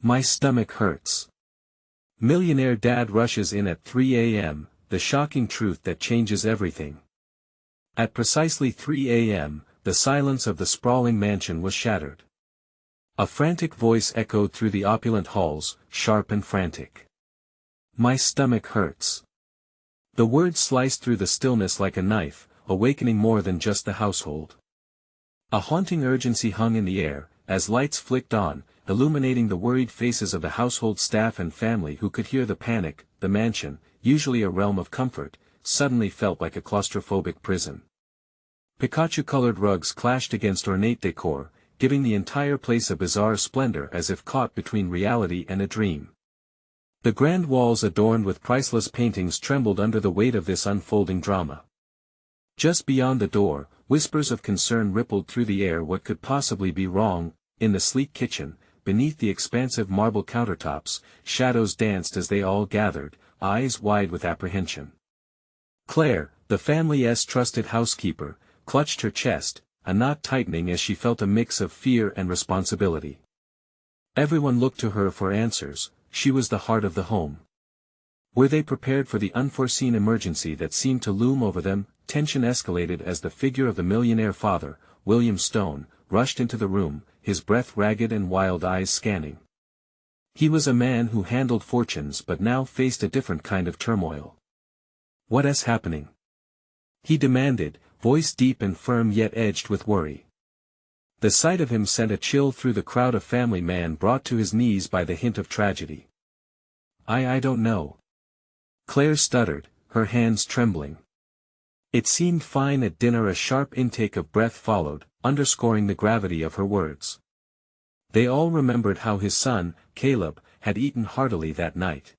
My stomach hurts. Millionaire dad rushes in at 3 a.m., the shocking truth that changes everything. At precisely 3 a.m., the silence of the sprawling mansion was shattered. A frantic voice echoed through the opulent halls, sharp and frantic. My stomach hurts. The word sliced through the stillness like a knife, awakening more than just the household. A haunting urgency hung in the air, as lights flicked on, illuminating the worried faces of the household staff and family who could hear the panic. The mansion, usually a realm of comfort, suddenly felt like a claustrophobic prison. Pikachu-colored rugs clashed against ornate decor, giving the entire place a bizarre splendor as if caught between reality and a dream. The grand walls adorned with priceless paintings trembled under the weight of this unfolding drama. Just beyond the door, whispers of concern rippled through the air. What could possibly be wrong? In the sleek kitchen, beneath the expansive marble countertops, shadows danced as they all gathered, eyes wide with apprehension. Claire, the family's trusted housekeeper, clutched her chest, a knot tightening as she felt a mix of fear and responsibility. Everyone looked to her for answers. She was the heart of the home. Were they prepared for the unforeseen emergency that seemed to loom over them? Tension escalated as the figure of the millionaire father, William Stone, rushed into the room, his breath ragged and wild eyes scanning. He was a man who handled fortunes but now faced a different kind of turmoil. What is happening? He demanded, voice deep and firm yet edged with worry. The sight of him sent a chill through the crowd. A family man brought to his knees by the hint of tragedy. I don't know. Claire stuttered, her hands trembling. It seemed fine at dinner. A sharp intake of breath followed, underscoring the gravity of her words. They all remembered how his son, Caleb, had eaten heartily that night.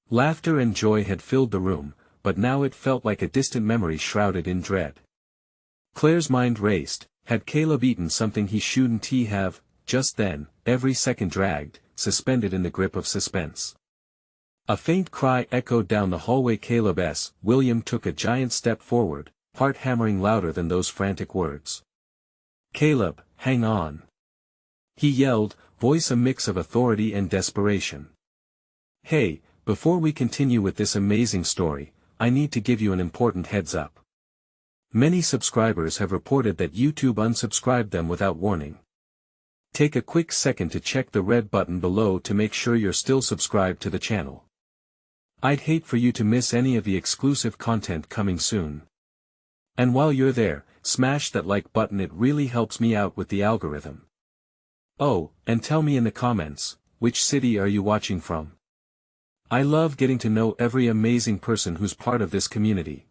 Laughter and joy had filled the room, but now it felt like a distant memory shrouded in dread. Claire's mind raced. Had Caleb eaten something he shouldn't have? Just then, every second dragged, suspended in the grip of suspense. A faint cry echoed down the hallway. Caleb's. William took a giant step forward, heart hammering louder than those frantic words. Caleb, hang on. He yelled, voice a mix of authority and desperation. Hey, before we continue with this amazing story, I need to give you an important heads up. Many subscribers have reported that YouTube unsubscribed them without warning. Take a quick second to check the red button below to make sure you're still subscribed to the channel. I'd hate for you to miss any of the exclusive content coming soon. And while you're there, smash that like button. It really helps me out with the algorithm. Oh, and tell me in the comments, which city are you watching from? I love getting to know every amazing person who's part of this community.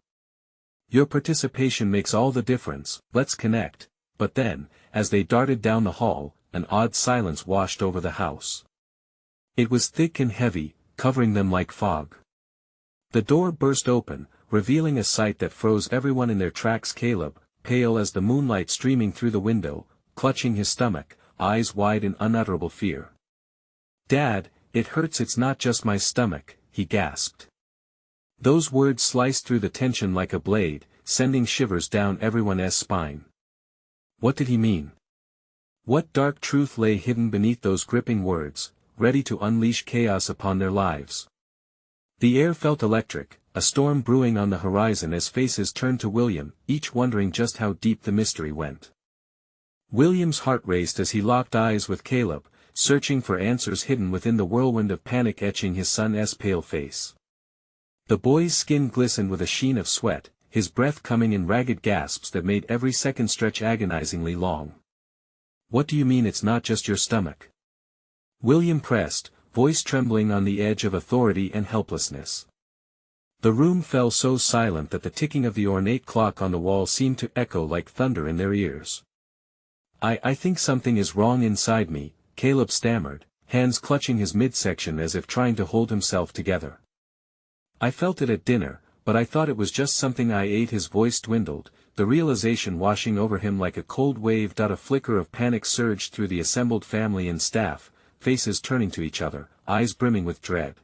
Your participation makes all the difference. Let's connect. But then, as they darted down the hall, an odd silence washed over the house. It was thick and heavy, covering them like fog. The door burst open, revealing a sight that froze everyone in their tracks. Caleb, pale as the moonlight streaming through the window, clutching his stomach, eyes wide in unutterable fear. Dad, it hurts. It's not just my stomach, he gasped. Those words sliced through the tension like a blade, sending shivers down everyone's spine. What did he mean? What dark truth lay hidden beneath those gripping words, ready to unleash chaos upon their lives? The air felt electric, a storm brewing on the horizon as faces turned to William, each wondering just how deep the mystery went. William's heart raced as he locked eyes with Caleb, searching for answers hidden within the whirlwind of panic etching his son's pale face. The boy's skin glistened with a sheen of sweat, his breath coming in ragged gasps that made every second stretch agonizingly long. What do you mean it's not just your stomach? William pressed, voice trembling on the edge of authority and helplessness. The room fell so silent that the ticking of the ornate clock on the wall seemed to echo like thunder in their ears. I think something is wrong inside me, Caleb stammered, hands clutching his midsection as if trying to hold himself together. I felt it at dinner, but I thought it was just something I ate. His voice dwindled, the realization washing over him like a cold wave. A flicker of panic surged through the assembled family and staff, faces turning to each other, eyes brimming with dread.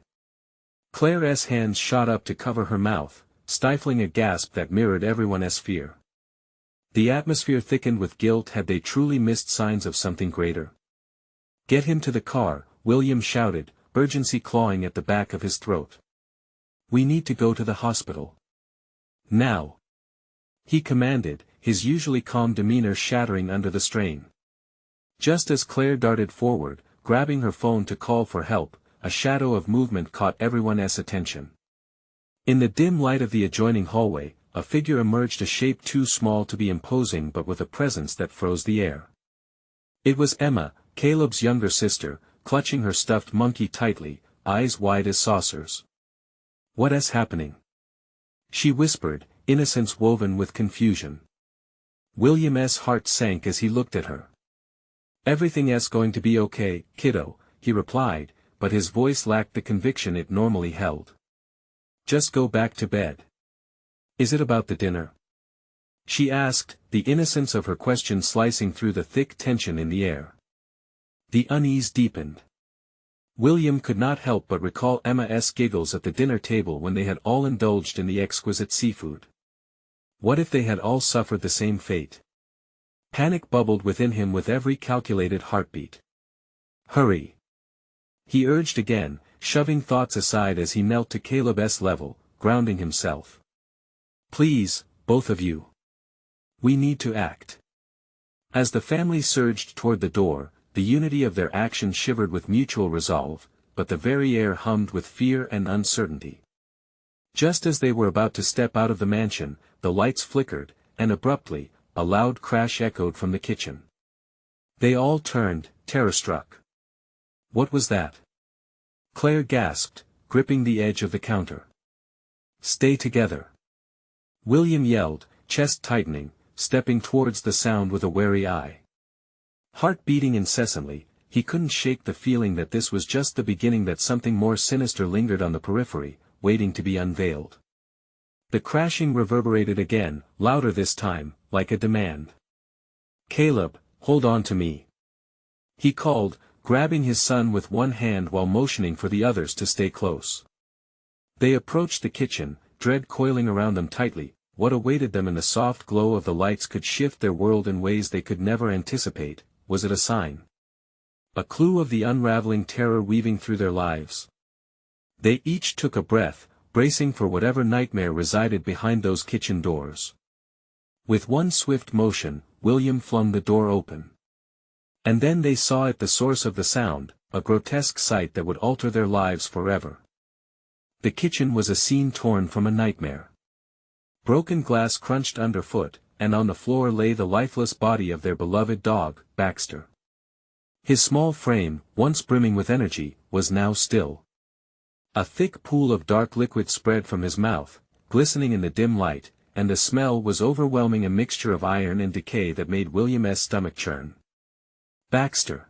Claire's hands shot up to cover her mouth, stifling a gasp that mirrored everyone's fear. The atmosphere thickened with guilt. Had they truly missed signs of something greater? Get him to the car, William shouted, urgency clawing at the back of his throat. "We need to go to the hospital. Now!" he commanded, his usually calm demeanor shattering under the strain. Just as Claire darted forward, grabbing her phone to call for help, a shadow of movement caught everyone's attention. In the dim light of the adjoining hallway, a figure emerged, a shape too small to be imposing but with a presence that froze the air. It was Emma, Caleb's younger sister, clutching her stuffed monkey tightly, eyes wide as saucers. "What is happening?" she whispered, innocence woven with confusion. William's heart sank as he looked at her. "Everything's going to be okay, kiddo," he replied, but his voice lacked the conviction it normally held. "Just go back to bed." "Is it about the dinner?" she asked, the innocence of her question slicing through the thick tension in the air. The unease deepened. William could not help but recall Emma's giggles at the dinner table when they had all indulged in the exquisite seafood. What if they had all suffered the same fate? Panic bubbled within him with every calculated heartbeat. "Hurry!" he urged again, shoving thoughts aside as he knelt to Caleb's level, grounding himself. "Please, both of you. We need to act." As the family surged toward the door, the unity of their action shivered with mutual resolve, but the very air hummed with fear and uncertainty. Just as they were about to step out of the mansion, the lights flickered, and abruptly, a loud crash echoed from the kitchen. They all turned, terror-struck. "What was that?" Claire gasped, gripping the edge of the counter. "Stay together!" William yelled, chest tightening, stepping towards the sound with a wary eye. Heart beating incessantly, he couldn't shake the feeling that this was just the beginning, that something more sinister lingered on the periphery, waiting to be unveiled. The crashing reverberated again, louder this time, like a demand. "Caleb, hold on to me!" he called, grabbing his son with one hand while motioning for the others to stay close. They approached the kitchen, dread coiling around them tightly. What awaited them in the soft glow of the lights could shift their world in ways they could never anticipate. Was it a sign? A clue of the unraveling terror weaving through their lives? They each took a breath, bracing for whatever nightmare resided behind those kitchen doors. With one swift motion, William flung the door open. And then they saw it, the source of the sound, a grotesque sight that would alter their lives forever. The kitchen was a scene torn from a nightmare. Broken glass crunched underfoot, and on the floor lay the lifeless body of their beloved dog, Baxter. His small frame, once brimming with energy, was now still. A thick pool of dark liquid spread from his mouth, glistening in the dim light, and the smell was overwhelming, a mixture of iron and decay that made William's stomach churn. "Baxter!"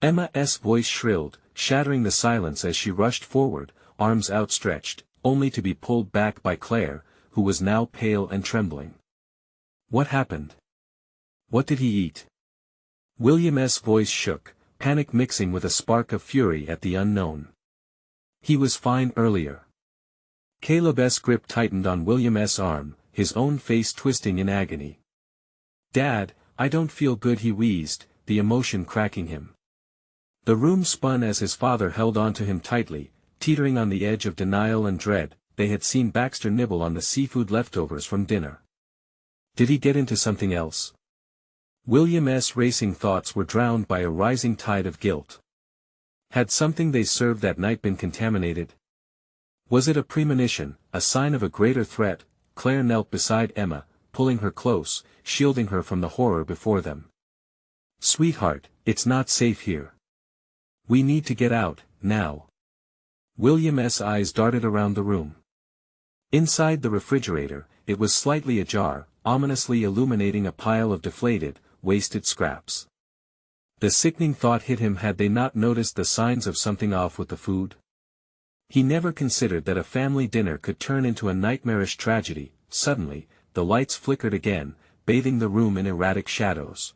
Emma's voice shrilled, shattering the silence as she rushed forward, arms outstretched, only to be pulled back by Claire, who was now pale and trembling. "What happened? What did he eat?" William's voice shook, panic mixing with a spark of fury at the unknown. "He was fine earlier." Caleb's grip tightened on William's arm, his own face twisting in agony. "Dad, I don't feel good," he wheezed, the emotion cracking him. The room spun as his father held on to him tightly, teetering on the edge of denial and dread. They had seen Baxter nibble on the seafood leftovers from dinner. Did he get into something else? William's racing thoughts were drowned by a rising tide of guilt. Had something they served that night been contaminated? Was it a premonition, a sign of a greater threat? Claire knelt beside Emma, pulling her close, shielding her from the horror before them. "Sweetheart, it's not safe here. We need to get out, now." William's eyes darted around the room. Inside the refrigerator, it was slightly ajar, ominously illuminating a pile of deflated, wasted scraps. The sickening thought hit him, had they not noticed the signs of something off with the food? He never considered that a family dinner could turn into a nightmarish tragedy. Suddenly, the lights flickered again, bathing the room in erratic shadows.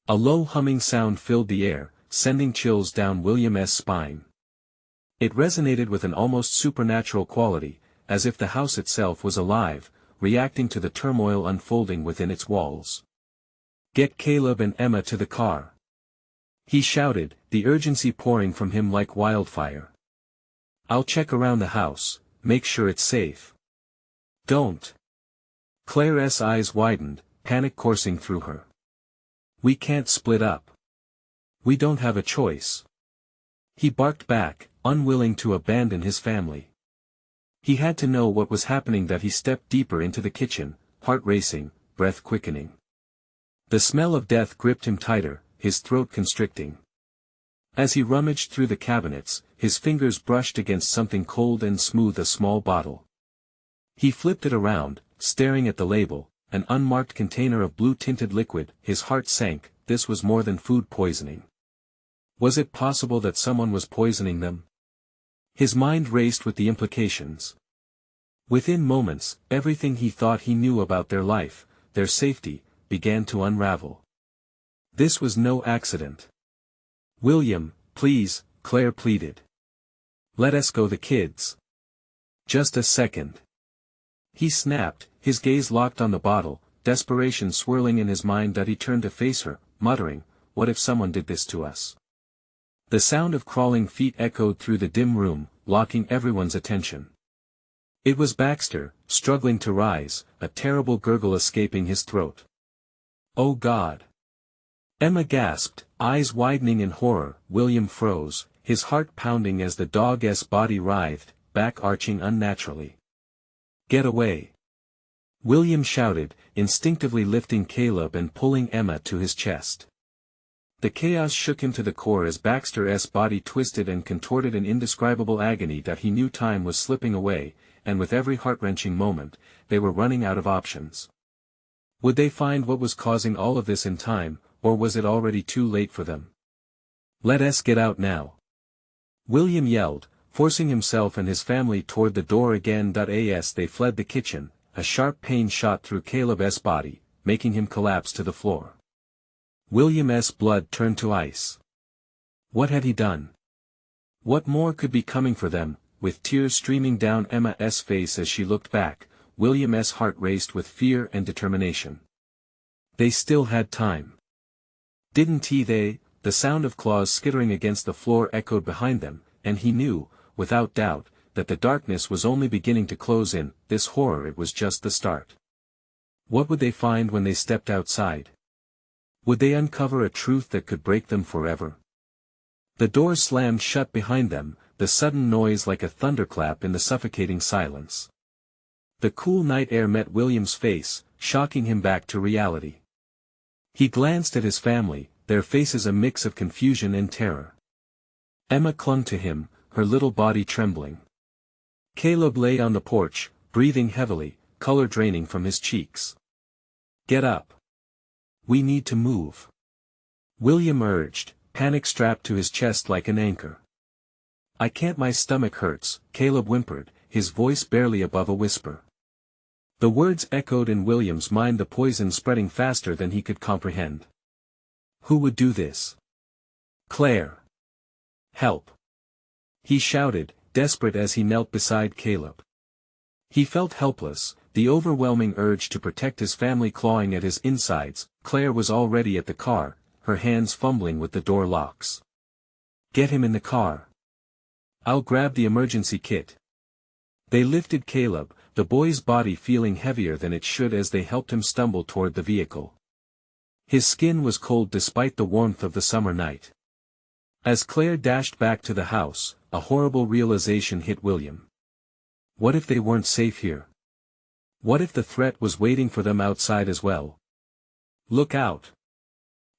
A low humming sound filled the air, sending chills down William's spine. It resonated with an almost supernatural quality, as if the house itself was alive, reacting to the turmoil unfolding within its walls. "Get Caleb and Emma to the car," He shouted, the urgency pouring from him like wildfire. I'll check around the house, make sure it's safe. Don't. Claire's eyes widened, panic coursing through her. We can't split up. We don't have a choice. He barked back, unwilling to abandon his family. He had to know what was happening. That he stepped deeper into the kitchen, heart racing, breath quickening. The smell of death gripped him tighter, his throat constricting. As he rummaged through the cabinets, his fingers brushed against something cold and smooth, a small bottle. He flipped it around, staring at the label, an unmarked container of blue-tinted liquid. His heart sank. This was more than food poisoning. Was it possible that someone was poisoning them? His mind raced with the implications. Within moments, everything he thought he knew about their life, their safety, began to unravel. This was no accident. William, please, Claire pleaded. Let us go, the kids. Just a second. He snapped, his gaze locked on the bottle, desperation swirling in his mind. That he turned to face her, muttering, what if someone did this to us? The sound of crawling feet echoed through the dim room, locking everyone's attention. It was Baxter, struggling to rise, a terrible gurgle escaping his throat. Oh God! Emma gasped, eyes widening in horror. William froze, his heart pounding as the dog's body writhed, back arching unnaturally. Get away! William shouted, instinctively lifting Caleb and pulling Emma to his chest. The chaos shook him to the core as Baxter's body twisted and contorted in indescribable agony. That he knew time was slipping away, and with every heart-wrenching moment, they were running out of options. Would they find what was causing all of this in time, or was it already too late for them? Let us get out now! William yelled, forcing himself and his family toward the door again. As they fled the kitchen, a sharp pain shot through Caleb's body, making him collapse to the floor. William's blood turned to ice. What had he done? What more could be coming for them? With tears streaming down Emma's face as she looked back, William's heart raced with fear and determination. They still had time. Didn't they? The sound of claws skittering against the floor echoed behind them, and he knew, without doubt, that the darkness was only beginning to close in. This horror, it was just the start. What would they find when they stepped outside? Would they uncover a truth that could break them forever? The door slammed shut behind them, the sudden noise like a thunderclap in the suffocating silence. The cool night air met William's face, shocking him back to reality. He glanced at his family, their faces a mix of confusion and terror. Emma clung to him, her little body trembling. Caleb lay on the porch, breathing heavily, color draining from his cheeks. Get up. We need to move. William urged, panic strapped to his chest like an anchor. I can't, my stomach hurts, Caleb whimpered, his voice barely above a whisper. The words echoed in William's mind, the poison spreading faster than he could comprehend. Who would do this? Claire. Help! He shouted, desperate as he knelt beside Caleb. He felt helpless, the overwhelming urge to protect his family clawing at his insides. Claire was already at the car, her hands fumbling with the door locks. Get him in the car. I'll grab the emergency kit. They lifted Caleb, the boy's body feeling heavier than it should as they helped him stumble toward the vehicle. His skin was cold despite the warmth of the summer night. As Claire dashed back to the house, a horrible realization hit William. What if they weren't safe here? What if the threat was waiting for them outside as well? Look out!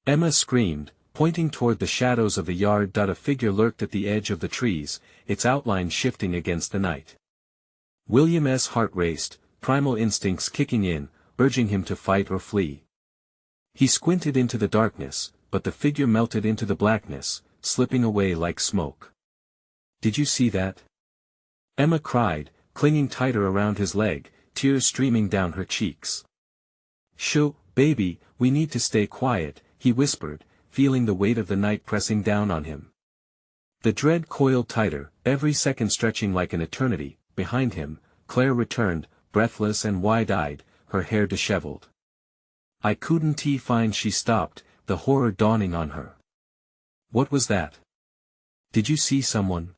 Emma screamed, pointing toward the shadows of the yard. A figure lurked at the edge of the trees, its outline shifting against the night. William's heart raced, primal instincts kicking in, urging him to fight or flee. He squinted into the darkness, but the figure melted into the blackness, slipping away like smoke. Did you see that? Emma cried, clinging tighter around his leg, tears streaming down her cheeks. Shoo, baby, we need to stay quiet, he whispered, feeling the weight of the night pressing down on him. The dread coiled tighter, every second stretching like an eternity. Behind him, Claire returned, breathless and wide-eyed, her hair disheveled. I couldn't find. She stopped, the horror dawning on her. What was that? Did you see someone?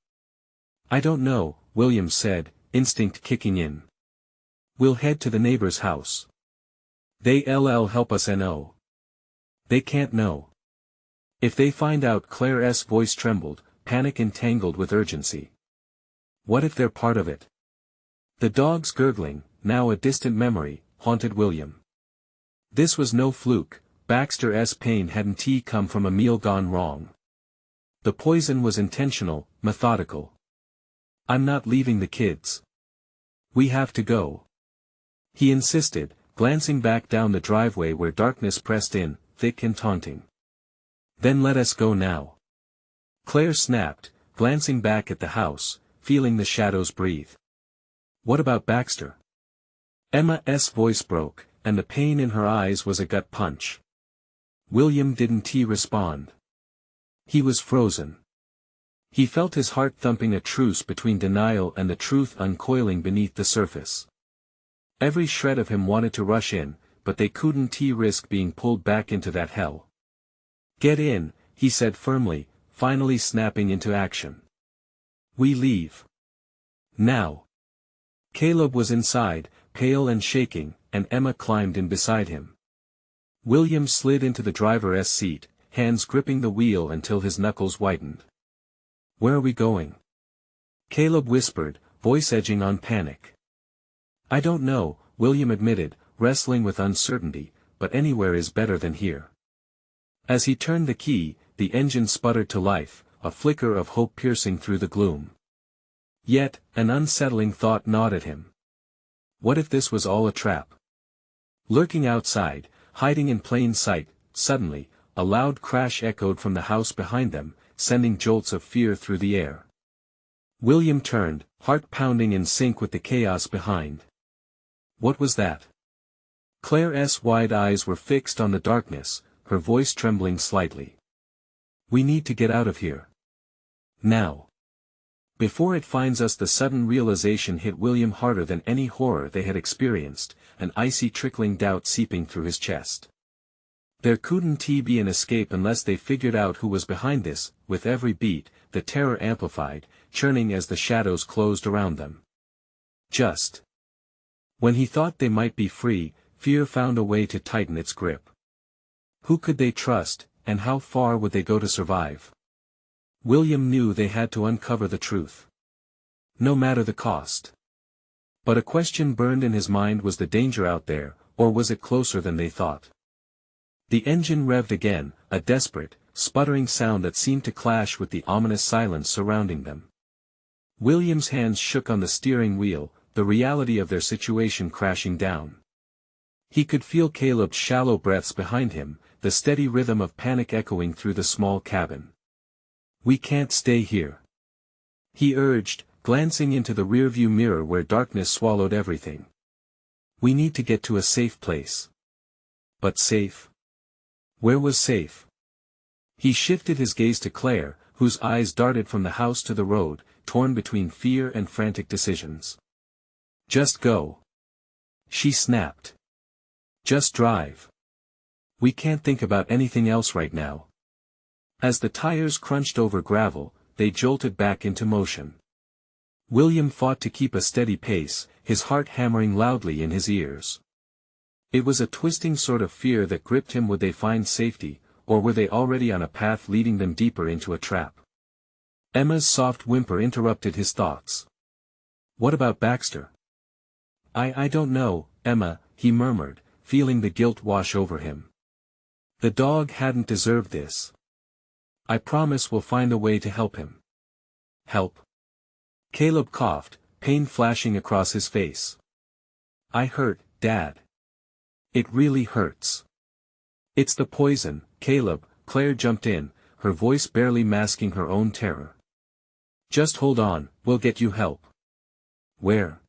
I don't know, William said, instinct kicking in. We'll head to the neighbor's house. They'll help us know. They can't know. If they find out, Claire's voice trembled, panic entangled with urgency. What if they're part of it? The dog's gurgling, now a distant memory, haunted William. This was no fluke, Baxter's pain hadn't come from a meal gone wrong. The poison was intentional, methodical. I'm not leaving the kids. We have to go. He insisted, glancing back down the driveway where darkness pressed in, thick and taunting. Then let us go now. Claire snapped, glancing back at the house, feeling the shadows breathe. What about Baxter? Emma's voice broke, and the pain in her eyes was a gut punch. William didn't respond. He was frozen. He felt his heart thumping, a truce between denial and the truth uncoiling beneath the surface. Every shred of him wanted to rush in, but they couldn't risk being pulled back into that hell. Get in, he said firmly, finally snapping into action. We leave. Now. Caleb was inside, pale and shaking, and Emma climbed in beside him. William slid into the driver's seat, hands gripping the wheel until his knuckles whitened. Where are we going? Caleb whispered, voice edging on panic. I don't know, William admitted, wrestling with uncertainty, but anywhere is better than here. As he turned the key, the engine sputtered to life, a flicker of hope piercing through the gloom. Yet, an unsettling thought gnawed at him. What if this was all a trap? Lurking outside, hiding in plain sight, suddenly, a loud crash echoed from the house behind them, sending jolts of fear through the air. William turned, heart pounding in sync with the chaos behind. What was that? Claire's wide eyes were fixed on the darkness, her voice trembling slightly. We need to get out of here. Now. Before it finds us. The sudden realization hit William harder than any horror they had experienced, an icy trickling doubt seeping through his chest. There couldn't be an escape unless they figured out who was behind this. With every beat, the terror amplified, churning as the shadows closed around them. Just when he thought they might be free, fear found a way to tighten its grip. Who could they trust, and how far would they go to survive? William knew they had to uncover the truth. No matter the cost. But a question burned in his mind: was the danger out there, or was it closer than they thought? The engine revved again, a desperate, sputtering sound that seemed to clash with the ominous silence surrounding them. William's hands shook on the steering wheel, the reality of their situation crashing down. He could feel Caleb's shallow breaths behind him, the steady rhythm of panic echoing through the small cabin. We can't stay here, he urged, glancing into the rearview mirror where darkness swallowed everything. We need to get to a safe place. But safe? Where was safe? He shifted his gaze to Claire, whose eyes darted from the house to the road, torn between fear and frantic decisions. Just go, she snapped. Just drive. We can't think about anything else right now. As the tires crunched over gravel, they jolted back into motion. William fought to keep a steady pace, his heart hammering loudly in his ears. It was a twisting sort of fear that gripped him. Would they find safety, or were they already on a path leading them deeper into a trap? Emma's soft whimper interrupted his thoughts. What about Baxter? I don't know, Emma, he murmured, feeling the guilt wash over him. The dog hadn't deserved this. I promise we'll find a way to help him. Help? Caleb coughed, pain flashing across his face. I hurt, Dad. It really hurts. It's the poison, Caleb, Claire jumped in, her voice barely masking her own terror. Just hold on, we'll get you help. Where?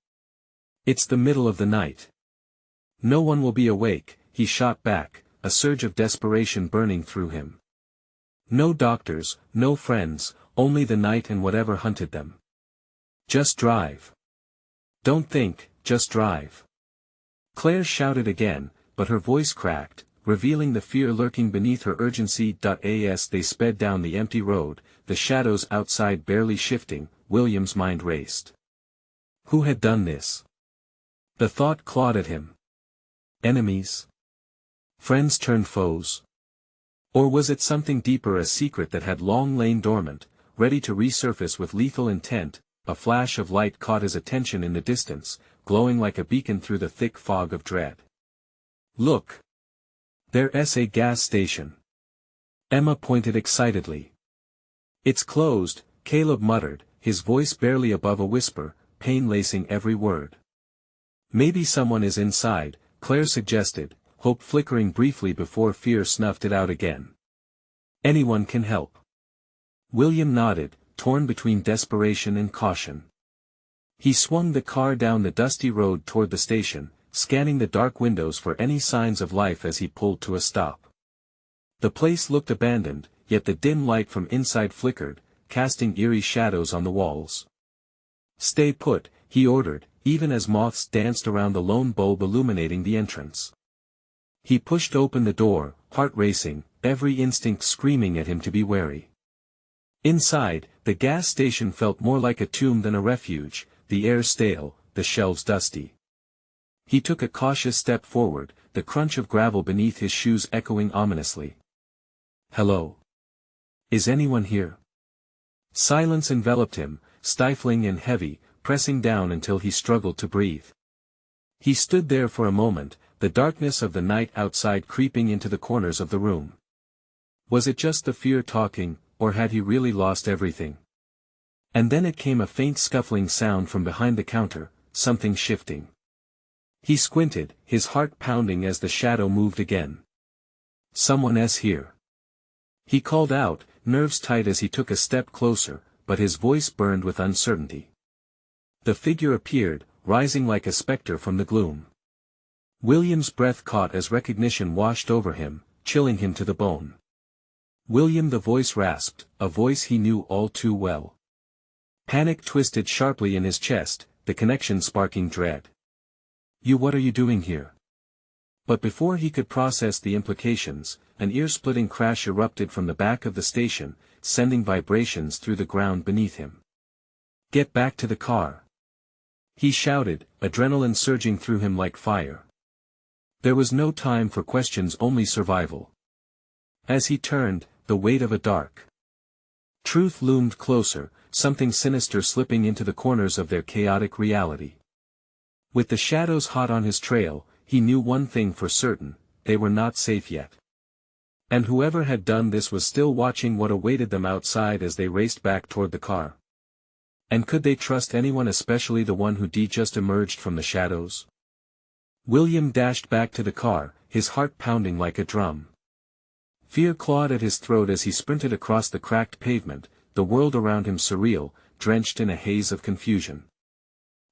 It's the middle of the night. No one will be awake, he shot back, a surge of desperation burning through him. No doctors, no friends, only the night and whatever hunted them. Just drive. Don't think, just drive. Claire shouted again, but her voice cracked, revealing the fear lurking beneath her urgency. As they sped down the empty road, the shadows outside barely shifting, William's mind raced. Who had done this? The thought clawed at him. Enemies? Friends turned foes? Or was it something deeper, a secret that had long lain dormant, ready to resurface with lethal intent? A flash of light caught his attention in the distance, glowing like a beacon through the thick fog of dread. Look! There's a gas station. Emma pointed excitedly. It's closed, Caleb muttered, his voice barely above a whisper, pain lacing every word. Maybe someone is inside, Claire suggested, hope flickering briefly before fear snuffed it out again. Anyone can help. William nodded, torn between desperation and caution. He swung the car down the dusty road toward the station, scanning the dark windows for any signs of life as he pulled to a stop. The place looked abandoned, yet the dim light from inside flickered, casting eerie shadows on the walls. Stay put, he ordered, even as moths danced around the lone bulb illuminating the entrance. He pushed open the door, heart racing, every instinct screaming at him to be wary. Inside, the gas station felt more like a tomb than a refuge, the air stale, the shelves dusty. He took a cautious step forward, the crunch of gravel beneath his shoes echoing ominously. Hello? Is anyone here? Silence enveloped him, stifling and heavy, pressing down until he struggled to breathe. He stood there for a moment, the darkness of the night outside creeping into the corners of the room. Was it just the fear talking, or had he really lost everything? And then it came, a faint scuffling sound from behind the counter, something shifting. He squinted, his heart pounding as the shadow moved again. Someone's here. He called out, nerves tight as he took a step closer, but his voice burned with uncertainty. The figure appeared, rising like a specter from the gloom. William's breath caught as recognition washed over him, chilling him to the bone. William, the voice rasped, a voice he knew all too well. Panic twisted sharply in his chest, the connection sparking dread. What are you doing here? But before he could process the implications, an ear-splitting crash erupted from the back of the station, sending vibrations through the ground beneath him. Get back to the car! He shouted, adrenaline surging through him like fire. There was no time for questions, only survival. As he turned, the weight of a dark truth loomed closer, something sinister slipping into the corners of their chaotic reality. With the shadows hot on his trail, he knew one thing for certain, they were not safe yet. And whoever had done this was still watching what awaited them outside as they raced back toward the car. And could they trust anyone, especially the one who just emerged from the shadows? William dashed back to the car, his heart pounding like a drum. Fear clawed at his throat as he sprinted across the cracked pavement, the world around him surreal, drenched in a haze of confusion.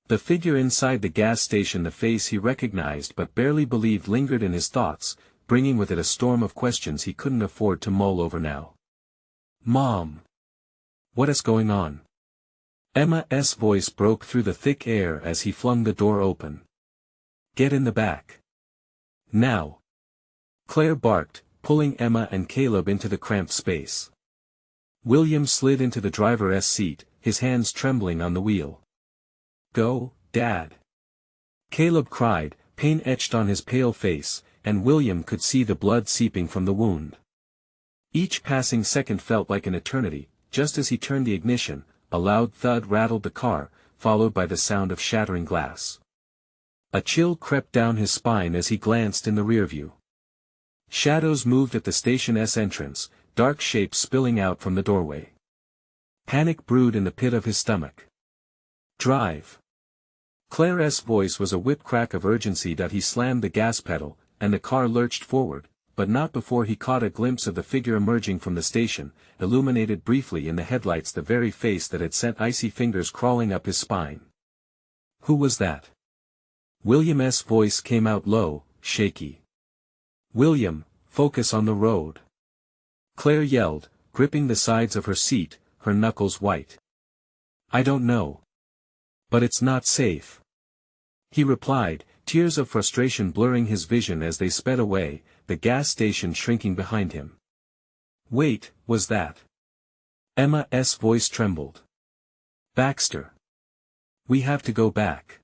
The figure inside the gas station, the face he recognized but barely believed, lingered in his thoughts, bringing with it a storm of questions he couldn't afford to mull over now. Mom! What is going on? Emma's voice broke through the thick air as he flung the door open. Get in the back. Now! Claire barked, pulling Emma and Caleb into the cramped space. William slid into the driver's seat, his hands trembling on the wheel. Go, Dad! Caleb cried, pain etched on his pale face, and William could see the blood seeping from the wound. Each passing second felt like an eternity. Just as he turned the ignition, a loud thud rattled the car, followed by the sound of shattering glass. A chill crept down his spine as he glanced in the rearview. Shadows moved at the station's entrance, dark shapes spilling out from the doorway. Panic brewed in the pit of his stomach. Drive! Claire's voice was a whip-crack of urgency. He slammed the gas pedal, and the car lurched forward, but not before he caught a glimpse of the figure emerging from the station, illuminated briefly in the headlights, the very face that had sent icy fingers crawling up his spine. Who was that? William's voice came out low, shaky. William, focus on the road. Claire yelled, gripping the sides of her seat, her knuckles white. I don't know. But it's not safe. He replied, tears of frustration blurring his vision as they sped away, the gas station shrinking behind him. Wait, was that? Emma's voice trembled. Baxter. We have to go back.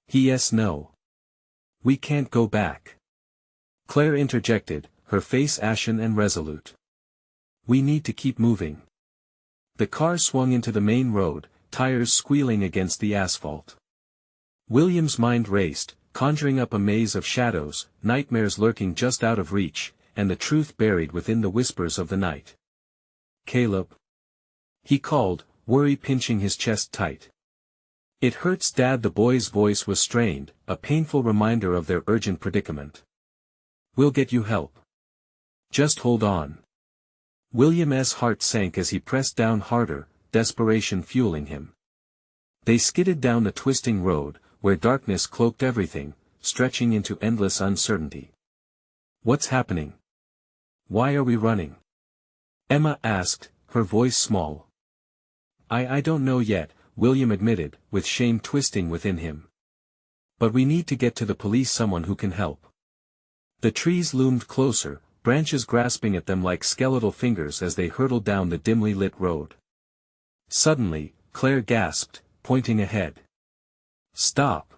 Yes, no. We can't go back. Claire interjected, her face ashen and resolute. We need to keep moving. The car swung into the main road, tires squealing against the asphalt. William's mind raced, conjuring up a maze of shadows, nightmares lurking just out of reach, and the truth buried within the whispers of the night. Caleb. He called, worry pinching his chest tight. It hurts, Dad. The boy's voice was strained, a painful reminder of their urgent predicament. We'll get you help. Just hold on. William's heart sank as he pressed down harder, desperation fueling him. They skidded down the twisting road, where darkness cloaked everything, stretching into endless uncertainty. What's happening? Why are we running? Emma asked, her voice small. I don't know yet, William admitted, with shame twisting within him. But we need to get to the police, someone who can help. The trees loomed closer, branches grasping at them like skeletal fingers as they hurtled down the dimly lit road. Suddenly, Claire gasped, pointing ahead. Stop!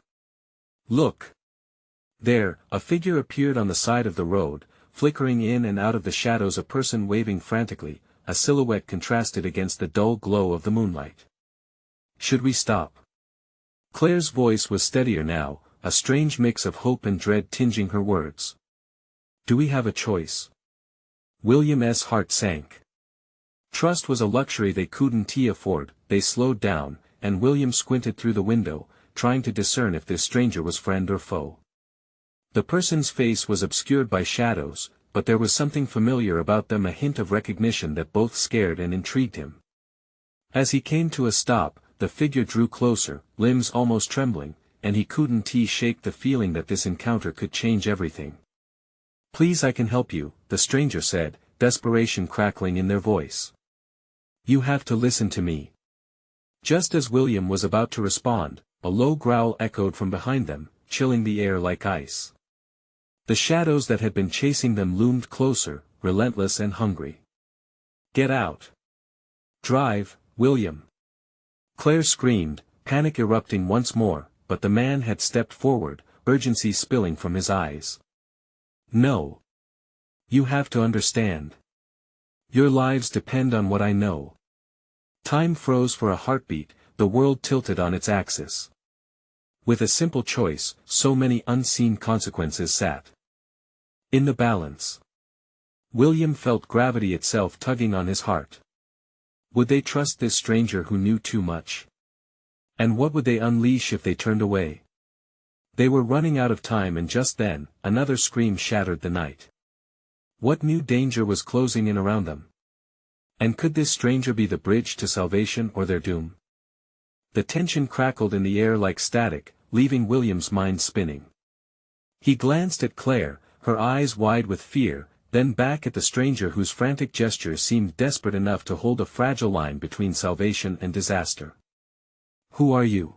Look! There, a figure appeared on the side of the road, flickering in and out of the shadows, a person waving frantically, a silhouette contrasted against the dull glow of the moonlight. Should we stop? Claire's voice was steadier now, a strange mix of hope and dread tinging her words. Do we have a choice? William's heart sank. Trust was a luxury they couldn't afford. They slowed down, and William squinted through the window, trying to discern if this stranger was friend or foe. The person's face was obscured by shadows, but there was something familiar about them, a hint of recognition that both scared and intrigued him. As he came to a stop, the figure drew closer, limbs almost trembling, and he couldn't shake the feeling that this encounter could change everything. Please, I can help you, the stranger said, desperation crackling in their voice. You have to listen to me. Just as William was about to respond, a low growl echoed from behind them, chilling the air like ice. The shadows that had been chasing them loomed closer, relentless and hungry. Get out! Drive, William! Claire screamed, panic erupting once more, but the man had stepped forward, urgency spilling from his eyes. No. You have to understand. Your lives depend on what I know. Time froze for a heartbeat, the world tilted on its axis. With a simple choice, so many unseen consequences sat in the balance. William felt gravity itself tugging on his heart. Would they trust this stranger who knew too much? And what would they unleash if they turned away? They were running out of time, and just then, another scream shattered the night. What new danger was closing in around them? And could this stranger be the bridge to salvation or their doom? The tension crackled in the air like static, leaving William's mind spinning. He glanced at Claire, her eyes wide with fear, then back at the stranger whose frantic gestures seemed desperate enough to hold a fragile line between salvation and disaster. Who are you?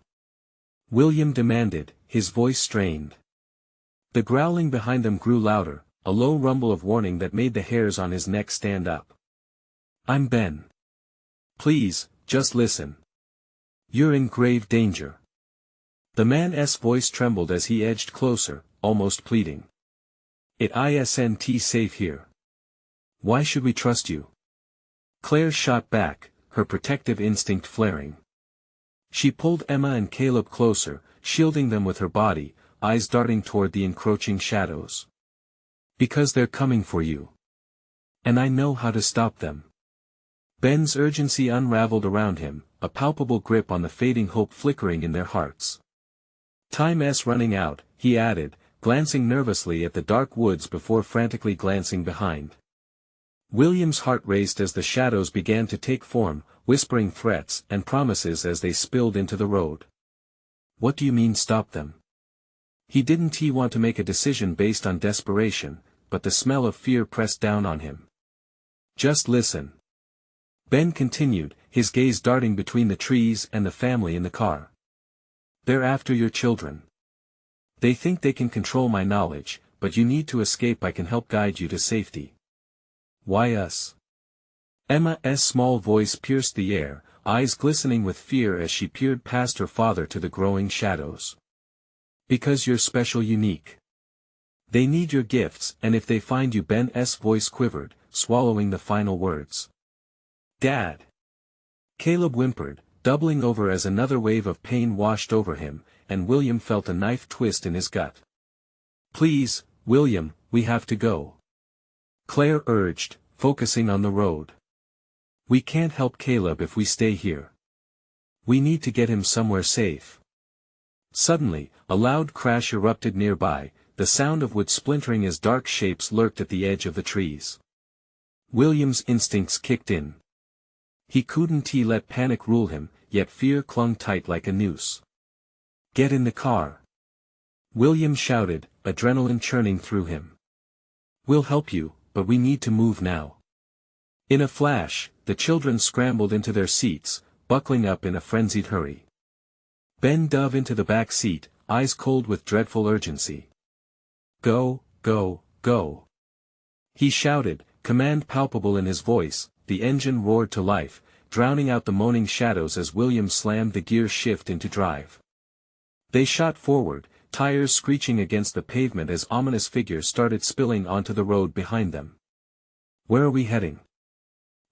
William demanded, his voice strained. The growling behind them grew louder, a low rumble of warning that made the hairs on his neck stand up. I'm Ben. Please, just listen. You're in grave danger. The man's voice trembled as he edged closer, almost pleading. It isn't safe here. Why should we trust you? Claire shot back, her protective instinct flaring. She pulled Emma and Caleb closer, shielding them with her body, eyes darting toward the encroaching shadows. Because they're coming for you. And I know how to stop them. Ben's urgency unraveled around him, a palpable grip on the fading hope flickering in their hearts. Time's running out, he added, glancing nervously at the dark woods before frantically glancing behind. William's heart raced as the shadows began to take form, whispering threats and promises as they spilled into the road. What do you mean stop them? He didn't want to make a decision based on desperation, but the smell of fear pressed down on him. Just listen. Ben continued, his gaze darting between the trees and the family in the car. They're after your children. They think they can control my knowledge, but you need to escape. I can help guide you to safety. Why us? Emma's small voice pierced the air, eyes glistening with fear as she peered past her father to the growing shadows. Because you're special, unique. They need your gifts, and if they find you— Ben's voice quivered, swallowing the final words. Dad! Caleb whimpered, doubling over as another wave of pain washed over him, and William felt a knife twist in his gut. Please, William, we have to go. Claire urged, focusing on the road. We can't help Caleb if we stay here. We need to get him somewhere safe. Suddenly, a loud crash erupted nearby, the sound of wood splintering as dark shapes lurked at the edge of the trees. William's instincts kicked in. He couldn't let panic rule him, yet fear clung tight like a noose. Get in the car! William shouted, adrenaline churning through him. We'll help you, but we need to move now. In a flash, the children scrambled into their seats, buckling up in a frenzied hurry. Ben dove into the back seat, eyes cold with dreadful urgency. Go, go, go! He shouted, command palpable in his voice. The engine roared to life, drowning out the moaning shadows as William slammed the gear shift into drive. They shot forward, tires screeching against the pavement as ominous figures started spilling onto the road behind them. Where are we heading?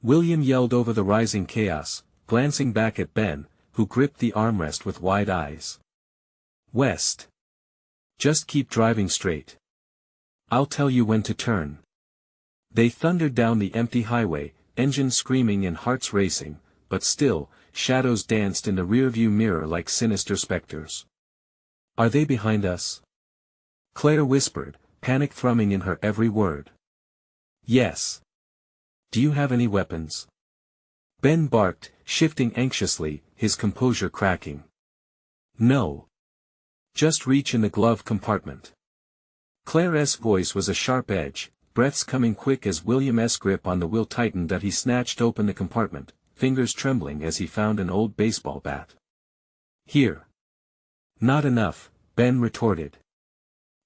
William yelled over the rising chaos, glancing back at Ben, who gripped the armrest with wide eyes. West. Just keep driving straight. I'll tell you when to turn. They thundered down the empty highway, engines screaming and hearts racing, but still, shadows danced in the rearview mirror like sinister specters. Are they behind us? Claire whispered, panic thrumming in her every word. Yes. Do you have any weapons? Ben barked, shifting anxiously, his composure cracking. No. Just reach in the glove compartment. Claire's voice was a sharp edge, breaths coming quick as William's grip on the wheel tightened that he snatched open the compartment, fingers trembling as he found an old baseball bat. Here. Not enough, Ben retorted.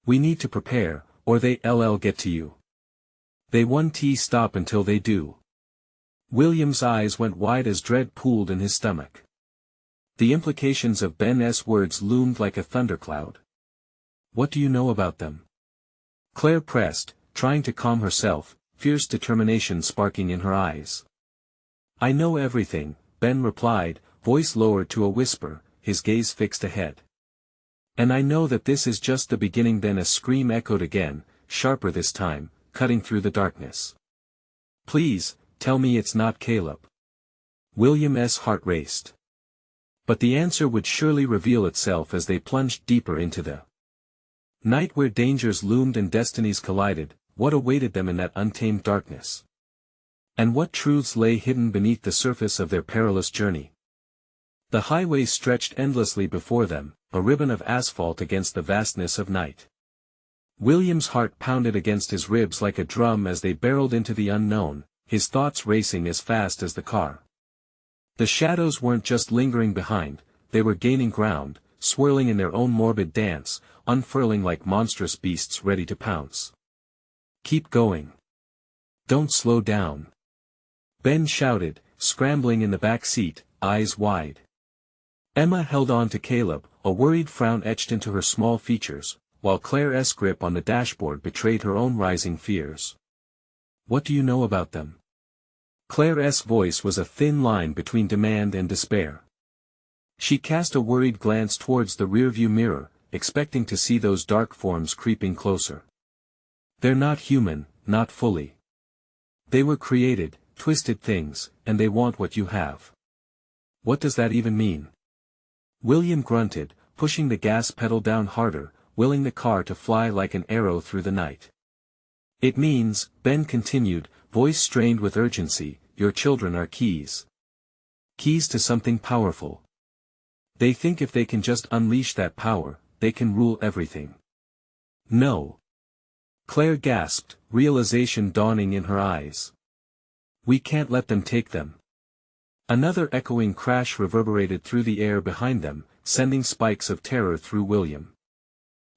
We need to prepare, or they'll get to you. They won't stop until they do. William's eyes went wide as dread pooled in his stomach. The implications of Ben's words loomed like a thundercloud. What do you know about them? Claire pressed, trying to calm herself, fierce determination sparking in her eyes. I know everything, Ben replied, voice lowered to a whisper, his gaze fixed ahead. And I know that this is just the beginning. Then a scream echoed again, sharper this time, cutting through the darkness. Please, tell me it's not Caleb. William's heart raced. But the answer would surely reveal itself as they plunged deeper into the night where dangers loomed and destinies collided. What awaited them in that untamed darkness? And what truths lay hidden beneath the surface of their perilous journey? The highway stretched endlessly before them, a ribbon of asphalt against the vastness of night. William's heart pounded against his ribs like a drum as they barreled into the unknown, his thoughts racing as fast as the car. The shadows weren't just lingering behind, they were gaining ground, swirling in their own morbid dance, unfurling like monstrous beasts ready to pounce. Keep going. Don't slow down. Ben shouted, scrambling in the back seat, eyes wide. Emma held on to Caleb, a worried frown etched into her small features, while Claire's grip on the dashboard betrayed her own rising fears. What do you know about them? Claire's voice was a thin line between demand and despair. She cast a worried glance towards the rearview mirror, expecting to see those dark forms creeping closer. They're not human, not fully. They were created, twisted things, and they want what you have. What does that even mean? William grunted, pushing the gas pedal down harder, willing the car to fly like an arrow through the night. It means, Ben continued, voice strained with urgency, your children are keys. Keys to something powerful. They think if they can just unleash that power, they can rule everything. No. Claire gasped, realization dawning in her eyes. We can't let them take them. Another echoing crash reverberated through the air behind them, sending spikes of terror through William.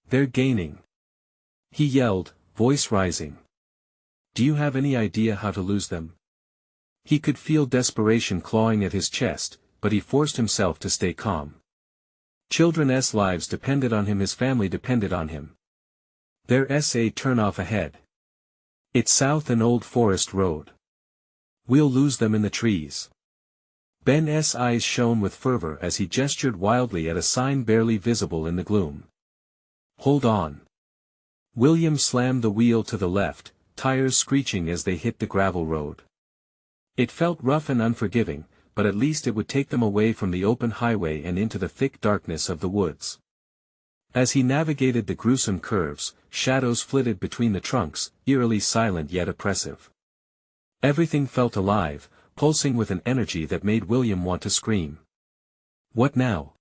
They're gaining. He yelled, voice rising. Do you have any idea how to lose them? He could feel desperation clawing at his chest, but he forced himself to stay calm. Children's lives depended on him, his family depended on him. There's a turnoff ahead. It's south an old forest road. We'll lose them in the trees. Ben's eyes shone with fervor as he gestured wildly at a sign barely visible in the gloom. Hold on. William slammed the wheel to the left, tires screeching as they hit the gravel road. It felt rough and unforgiving, but at least it would take them away from the open highway and into the thick darkness of the woods. As he navigated the gruesome curves, shadows flitted between the trunks, eerily silent yet oppressive. Everything felt alive, pulsing with an energy that made William want to scream. What now?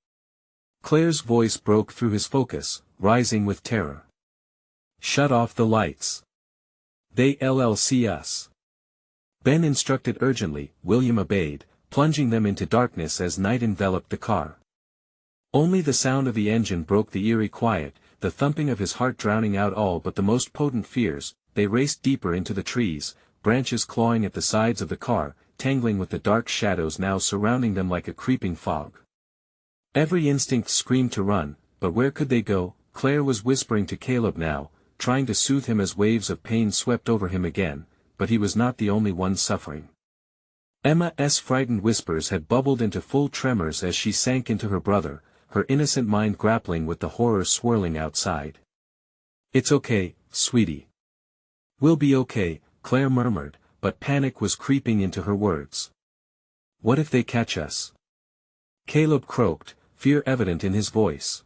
Claire's voice broke through his focus, rising with terror. Shut off the lights. They'll see us. Ben instructed urgently. William obeyed, plunging them into darkness as night enveloped the car. Only the sound of the engine broke the eerie quiet, the thumping of his heart drowning out all but the most potent fears. They raced deeper into the trees, branches clawing at the sides of the car, tangling with the dark shadows now surrounding them like a creeping fog. Every instinct screamed to run, but where could they go? Claire was whispering to Caleb now, trying to soothe him as waves of pain swept over him again, but he was not the only one suffering. Emma's frightened whispers had bubbled into full tremors as she sank into her brother, her innocent mind grappling with the horror swirling outside. It's okay, sweetie. We'll be okay, Claire murmured, but panic was creeping into her words. What if they catch us? Caleb croaked, fear evident in his voice.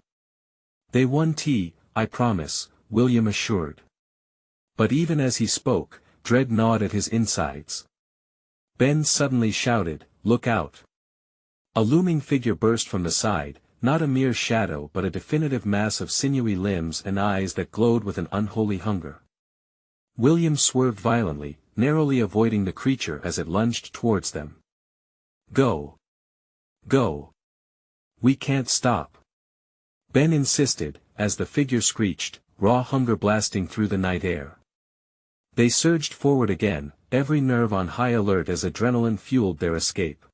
They won't, I promise, William assured. But even as he spoke, dread gnawed at his insides. Ben suddenly shouted, look out. A looming figure burst from the side, not a mere shadow but a definitive mass of sinewy limbs and eyes that glowed with an unholy hunger. William swerved violently, narrowly avoiding the creature as it lunged towards them. Go. Go. We can't stop. Ben insisted, as the figure screeched, raw hunger blasting through the night air. They surged forward again, every nerve on high alert as adrenaline fueled their escape.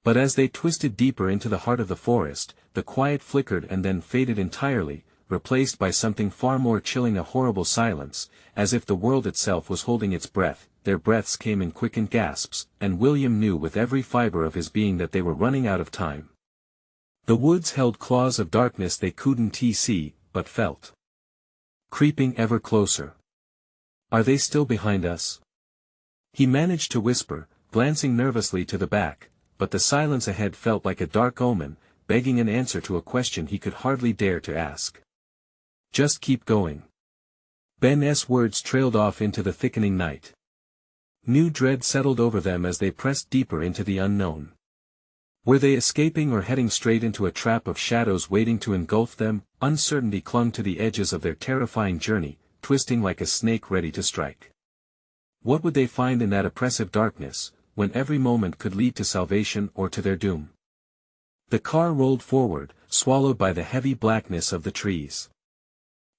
But as they twisted deeper into the heart of the forest, the quiet flickered and then faded entirely, replaced by something far more chilling, a horrible silence, as if the world itself was holding its breath. Their breaths came in quickened gasps, and William knew with every fiber of his being that they were running out of time. The woods held claws of darkness they couldn't see, but felt. Creeping ever closer. Are they still behind us? He managed to whisper, glancing nervously to the back, but the silence ahead felt like a dark omen, begging an answer to a question he could hardly dare to ask. Just keep going. Ben's words trailed off into the thickening night. New dread settled over them as they pressed deeper into the unknown. Were they escaping or heading straight into a trap of shadows waiting to engulf them? Uncertainty clung to the edges of their terrifying journey, twisting like a snake ready to strike. What would they find in that oppressive darkness, when every moment could lead to salvation or to their doom? The car rolled forward, swallowed by the heavy blackness of the trees.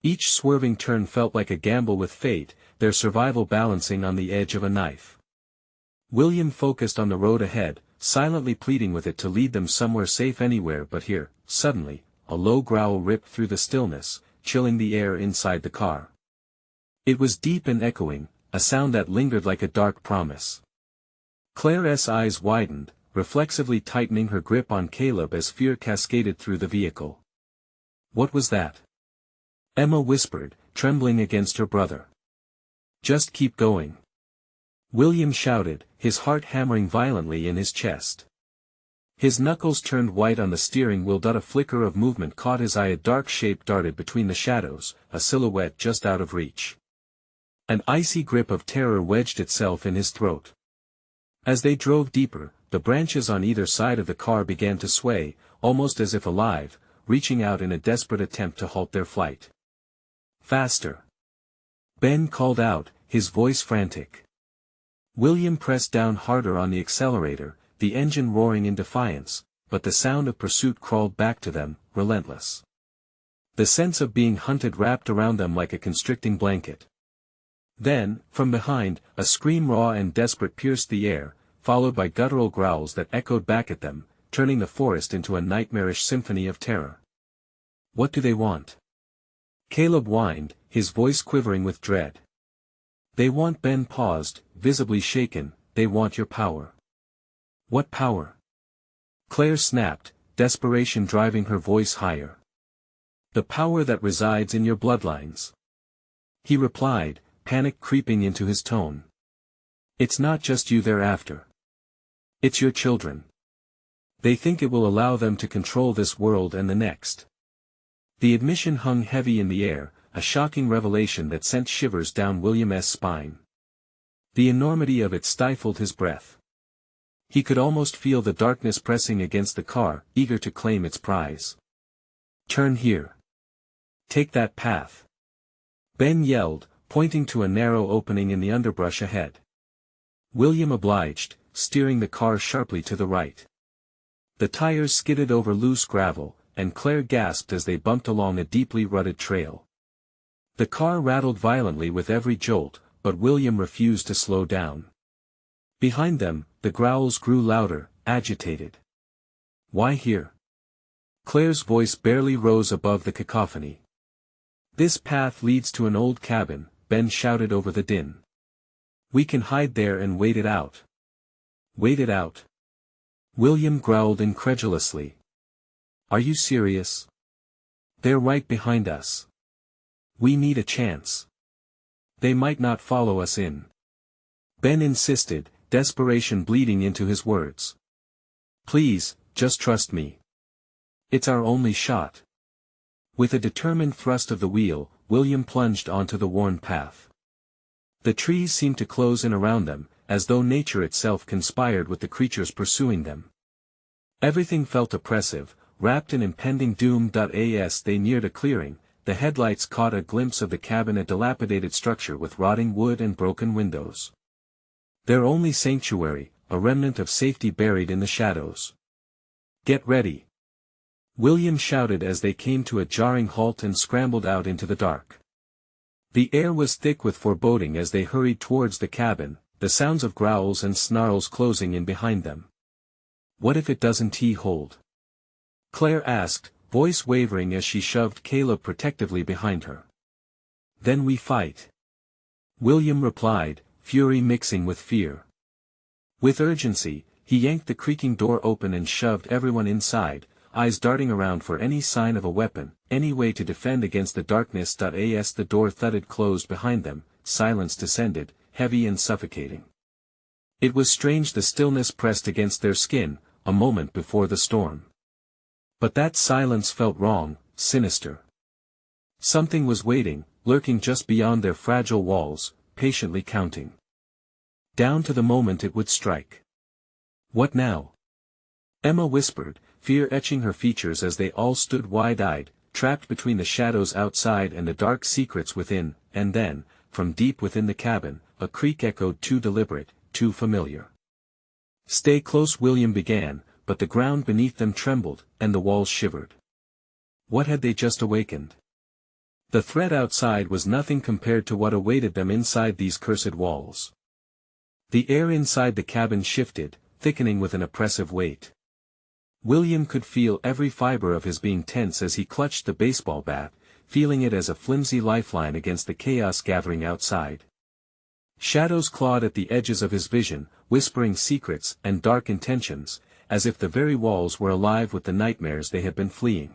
Each swerving turn felt like a gamble with fate, their survival balancing on the edge of a knife. William focused on the road ahead, silently pleading with it to lead them somewhere safe, anywhere but here. Suddenly, a low growl ripped through the stillness, chilling the air inside the car. It was deep and echoing, a sound that lingered like a dark promise. Claire's eyes widened, reflexively tightening her grip on Caleb as fear cascaded through the vehicle. What was that? Emma whispered, trembling against her brother. Just keep going. William shouted, his heart hammering violently in his chest. His knuckles turned white on the steering wheel. A flicker of movement caught his eye. A dark shape darted between the shadows, a silhouette just out of reach. An icy grip of terror wedged itself in his throat. As they drove deeper, the branches on either side of the car began to sway, almost as if alive, reaching out in a desperate attempt to halt their flight. Faster! Ben called out, his voice frantic. William pressed down harder on the accelerator, the engine roaring in defiance, but the sound of pursuit crawled back to them, relentless. The sense of being hunted wrapped around them like a constricting blanket. Then, from behind, a scream raw and desperate pierced the air, followed by guttural growls that echoed back at them, turning the forest into a nightmarish symphony of terror. What do they want? Caleb whined, his voice quivering with dread. They want. Ben paused, visibly shaken. They want your power. What power? Claire snapped, desperation driving her voice higher. The power that resides in your bloodlines. He replied, panic creeping into his tone. It's not just you they're after. It's your children. They think it will allow them to control this world and the next. The admission hung heavy in the air, a shocking revelation that sent shivers down William's spine. The enormity of it stifled his breath. He could almost feel the darkness pressing against the car, eager to claim its prize. Turn here. Take that path. Ben yelled, pointing to a narrow opening in the underbrush ahead. William obliged, steering the car sharply to the right. The tires skidded over loose gravel, and Claire gasped as they bumped along a deeply rutted trail. The car rattled violently with every jolt, but William refused to slow down. Behind them, the growls grew louder, agitated. Why here? Claire's voice barely rose above the cacophony. This path leads to an old cabin, Ben shouted over the din. We can hide there and wait it out. Wait it out? William growled incredulously. Are you serious? They're right behind us. We need a chance. They might not follow us in. Ben insisted, desperation bleeding into his words. Please, just trust me. It's our only shot. With a determined thrust of the wheel, William plunged onto the worn path. The trees seemed to close in around them, as though nature itself conspired with the creatures pursuing them. Everything felt oppressive, wrapped in impending doom. As they neared a clearing, the headlights caught a glimpse of the cabin, a dilapidated structure with rotting wood and broken windows. Their only sanctuary, a remnant of safety buried in the shadows. Get ready. William shouted as they came to a jarring halt and scrambled out into the dark. The air was thick with foreboding as they hurried towards the cabin, the sounds of growls and snarls closing in behind them. What if it doesn't hold? Claire asked, voice wavering as she shoved Caleb protectively behind her. Then we fight. William replied, fury mixing with fear. With urgency, he yanked the creaking door open and shoved everyone inside, eyes darting around for any sign of a weapon, any way to defend against the darkness. As the door thudded closed behind them, silence descended, heavy and suffocating. It was strange the stillness pressed against their skin, a moment before the storm. But that silence felt wrong, sinister. Something was waiting, lurking just beyond their fragile walls, patiently counting. Down to the moment it would strike. What now? Emma whispered, fear etching her features as they all stood wide-eyed, trapped between the shadows outside and the dark secrets within, and then, from deep within the cabin, a creak echoed, too deliberate, too familiar. Stay close, William began, but the ground beneath them trembled, and the walls shivered. What had they just awakened? The threat outside was nothing compared to what awaited them inside these cursed walls. The air inside the cabin shifted, thickening with an oppressive weight. William could feel every fiber of his being tense as he clutched the baseball bat, feeling it as a flimsy lifeline against the chaos gathering outside. Shadows clawed at the edges of his vision, whispering secrets and dark intentions, as if the very walls were alive with the nightmares they had been fleeing.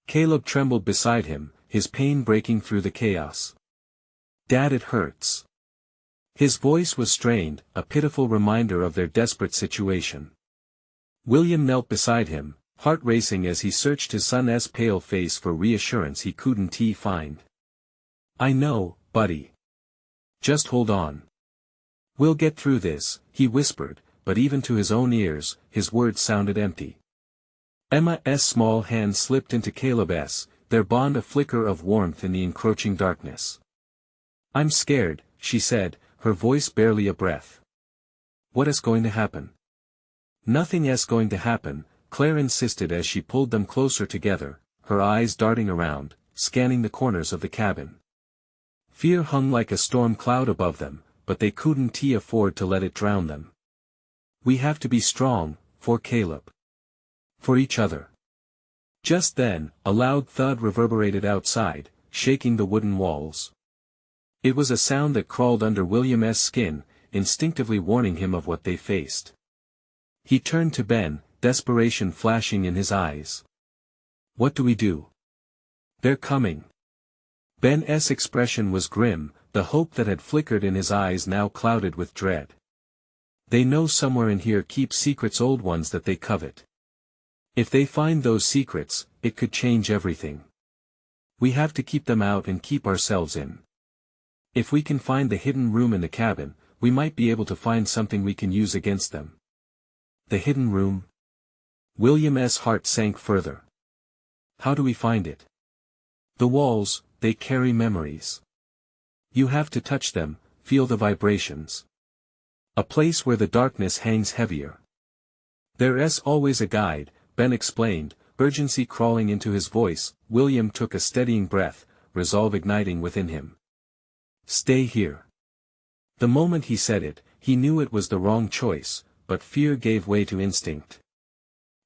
Caleb trembled beside him, his pain breaking through the chaos. Dad, it hurts. His voice was strained, a pitiful reminder of their desperate situation. William knelt beside him, heart racing as he searched his son's pale face for reassurance he couldn't find. I know, buddy. Just hold on. We'll get through this, he whispered, but even to his own ears, his words sounded empty. Emma's small hand slipped into Caleb's, their bond a flicker of warmth in the encroaching darkness. I'm scared, she said, her voice barely a breath. What is going to happen? Nothing is going to happen, Claire insisted as she pulled them closer together, her eyes darting around, scanning the corners of the cabin. Fear hung like a storm cloud above them, but they couldn't afford to let it drown them. We have to be strong, for Caleb. For each other. Just then, a loud thud reverberated outside, shaking the wooden walls. It was a sound that crawled under William's skin, instinctively warning him of what they faced. He turned to Ben, desperation flashing in his eyes. "What do we do?" "They're coming." Ben's expression was grim, the hope that had flickered in his eyes now clouded with dread. "They know somewhere in here keep secrets, old ones that they covet. If they find those secrets, it could change everything. We have to keep them out and keep ourselves in. If we can find the hidden room in the cabin, we might be able to find something we can use against them." "The hidden room?" William's heart sank further. "How do we find it?" "The walls, they carry memories. You have to touch them, feel the vibrations. A place where the darkness hangs heavier. There's always a guide," Ben explained, urgency crawling into his voice. William took a steadying breath, resolve igniting within him. "Stay here." The moment he said it, he knew it was the wrong choice, but fear gave way to instinct.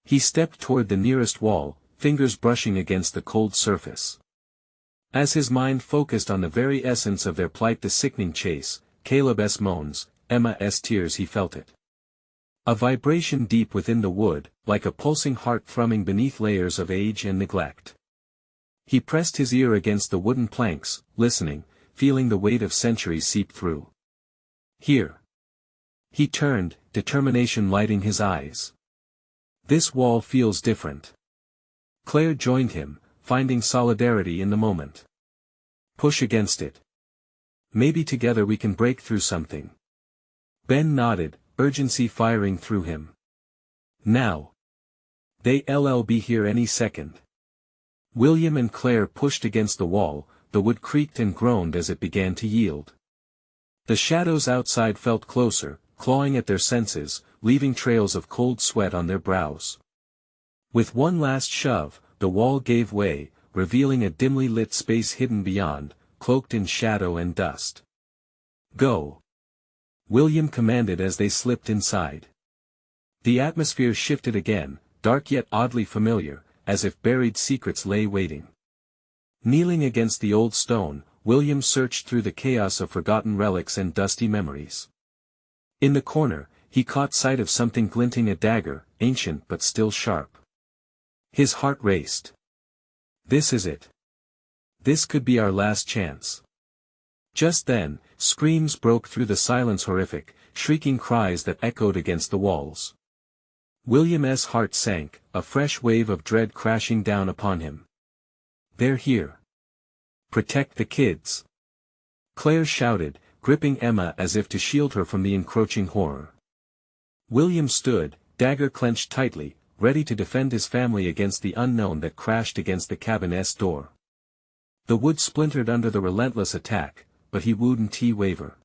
He stepped toward the nearest wall, fingers brushing against the cold surface. As his mind focused on the very essence of their plight, the sickening chase, Caleb's moans, Emma's tears, he felt it. A vibration deep within the wood, like a pulsing heart thrumming beneath layers of age and neglect. He pressed his ear against the wooden planks, listening, feeling the weight of centuries seep through. "Here." He turned, determination lighting his eyes. "This wall feels different." Claire joined him, finding solidarity in the moment. "Push against it. Maybe together we can break through something." Ben nodded, urgency firing through him. "Now. They'll be here any second." William and Claire pushed against the wall, the wood creaked and groaned as it began to yield. The shadows outside felt closer, clawing at their senses, leaving trails of cold sweat on their brows. With one last shove, the wall gave way, revealing a dimly lit space hidden beyond, cloaked in shadow and dust. "Go!" William commanded as they slipped inside. The atmosphere shifted again, dark yet oddly familiar, as if buried secrets lay waiting. Kneeling against the old stone, William searched through the chaos of forgotten relics and dusty memories. In the corner, he caught sight of something glinting, a dagger, ancient but still sharp. His heart raced. This is it. This could be our last chance. Just then, screams broke through the silence, horrific, shrieking cries that echoed against the walls. William's heart sank, a fresh wave of dread crashing down upon him. "They're here. Protect the kids!" Claire shouted, gripping Emma as if to shield her from the encroaching horror. William stood, dagger clenched tightly, ready to defend his family against the unknown that crashed against the cabin's door. The wood splintered under the relentless attack, but he wouldn't waver.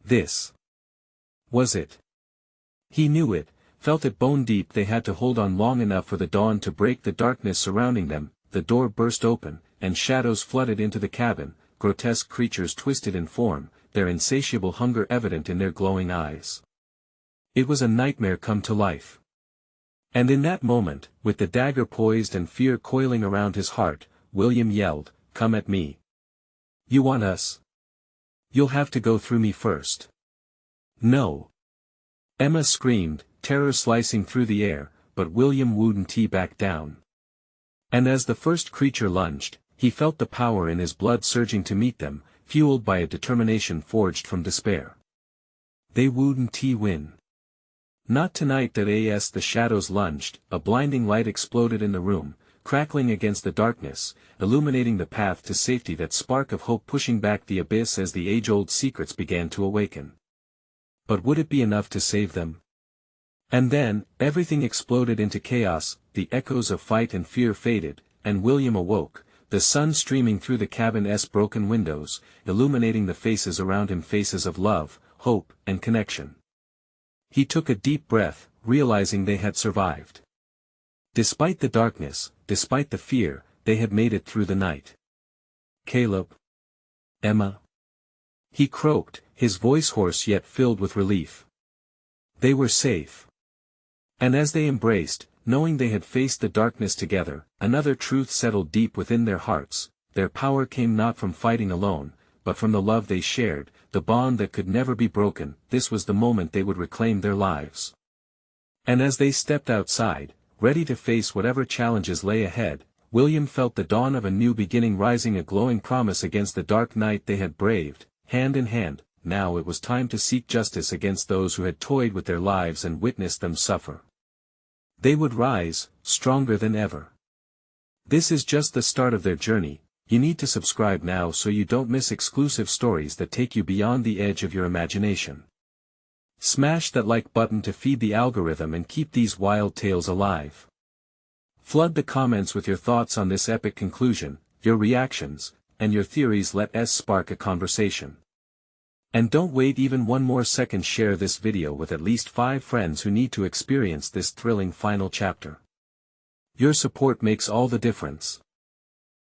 This was it. He knew it, felt it bone deep. They had to hold on long enough for the dawn to break the darkness surrounding them. The door burst open, and shadows flooded into the cabin, grotesque creatures twisted in form, their insatiable hunger evident in their glowing eyes. It was a nightmare come to life. And in that moment, with the dagger poised and fear coiling around his heart, William yelled, "Come at me. You want us? You'll have to go through me first." "No." Emma screamed, terror slicing through the air, but William wouldn't back down. And as the first creature lunged, he felt the power in his blood surging to meet them, fueled by a determination forged from despair. They wouldn't win. Not tonight. As the shadows lunged, a blinding light exploded in the room, crackling against the darkness, illuminating the path to safety, that spark of hope pushing back the abyss as the age-old secrets began to awaken. But would it be enough to save them? And then, everything exploded into chaos, the echoes of fight and fear faded, and William awoke, the sun streaming through the cabin's broken windows, illuminating the faces around him, faces of love, hope, and connection. He took a deep breath, realizing they had survived. Despite the darkness, despite the fear, they had made it through the night. Caleb? Emma? He croaked, his voice hoarse yet filled with relief. They were safe. And as they embraced, knowing they had faced the darkness together, another truth settled deep within their hearts: their power came not from fighting alone, but from the love they shared, the bond that could never be broken. This was the moment they would reclaim their lives. And as they stepped outside, ready to face whatever challenges lay ahead, William felt the dawn of a new beginning rising, a glowing promise against the dark night they had braved. Hand in hand, now it was time to seek justice against those who had toyed with their lives and witnessed them suffer. They would rise, stronger than ever. This is just the start of their journey. You need to subscribe now so you don't miss exclusive stories that take you beyond the edge of your imagination. Smash that like button to feed the algorithm and keep these wild tales alive. Flood the comments with your thoughts on this epic conclusion, your reactions, and your theories. Let us spark a conversation. And don't wait even one more second. Share this video with at least 5 friends who need to experience this thrilling final chapter. Your support makes all the difference.